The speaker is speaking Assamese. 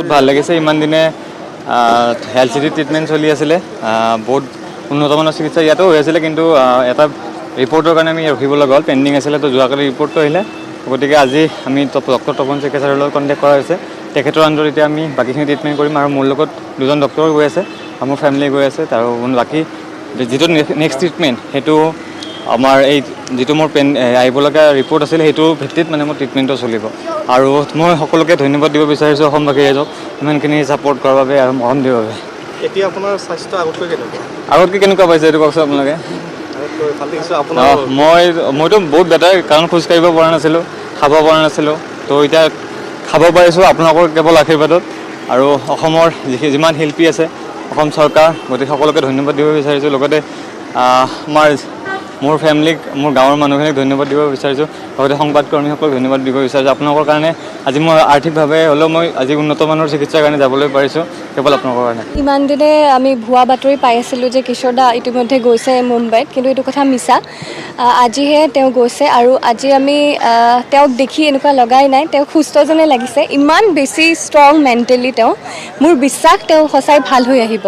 বহুত ভাল লাগিছে ইমান দিনে হেল্থ চিটি ট্ৰিটমেণ্ট চলি আছিলে বহুত উন্নত মানৰ চিকিৎসা ইয়াতো হৈ আছিলে কিন্তু এটা ৰিপৰ্টৰ কাৰণে আমি ৰখিব লগা হ'ল পেণ্ডিং আছিলে তো যোৱাকালি ৰিপৰ্টটো আহিলে গতিকে আজি আমি ডক্টৰ তপন শইকীয়া ছাৰৰ লগত কণ্টেক্ট কৰা হৈছে তেখেতৰ আণ্ডাৰত এতিয়া আমি বাকীখিনি ট্ৰিটমেণ্ট কৰিম আৰু মোৰ লগত দুজন ডক্টৰ গৈ আছে আৰু মোৰ ফেমিলি গৈ আছে আৰু বাকী যিটো নেক্সট ট্ৰিটমেণ্ট সেইটো আমাৰ এই যিটো মোৰ আহিব লগা ৰিপৰ্ট আছিলে সেইটোৰ ভিত্তিত মানে মোৰ ট্ৰিটমেণ্টটো চলিব আৰু মই সকলোকে ধন্যবাদ দিব বিচাৰিছোঁ অসমবাসী ৰাইজক ইমানখিনি ছাপোৰ্ট কৰাৰ বাবে আৰু মৰম দিবৰ বাবে। এতিয়া আপোনাৰ স্বাস্থ্য আগতকৈ কেনেকুৱা? আগতকৈ কেনেকুৱা পাইছে এইটো কওকচোন আপোনালোকে? মইতো বহুত বেটাৰ কাৰণ খোজকাঢ়িব পৰা নাছিলোঁ খাব পৰা নাছিলোঁ তো এতিয়া খাব পাৰিছোঁ আপোনালোকৰ কেৱল আশীৰ্বাদত আৰু অসমৰ যিমান শিল্পী আছে অসম চৰকাৰ গতিকে সকলোকে ধন্যবাদ দিব বিচাৰিছোঁ লগতে মোৰ ফেমিলিক মোৰ গাঁৱৰ মানুহখিনিক ধন্যবাদ দিব বিচাৰিছোঁ লগতে সংবাদকৰ্মীসকলক ধন্যবাদ দিব বিচাৰিছোঁ আপোনালোকৰ কাৰণে আজি মই আৰ্থিকভাৱে হ'লেও মই আজি উন্নত মানৰ চিকিৎসাৰ কাৰণে যাবলৈ পাৰিছোঁ কেৱল আপোনালোকৰ কাৰণে। ইমান দিনে আমি ভুৱা বাতৰি পাই আছিলোঁ যে কিশোৰ দা ইতিমধ্যে গৈছে মুম্বাইত কিন্তু এইটো কথা মিছা আজিহে তেওঁ গৈছে আৰু আজি আমি তেওঁক দেখি এনেকুৱা লগাই নাই তেওঁক সুস্থ যেনে লাগিছে ইমান বেছি ষ্ট্ৰং মেণ্টেলি তেওঁ মোৰ বিশ্বাস তেওঁ সঁচাই ভাল হৈ আহিব।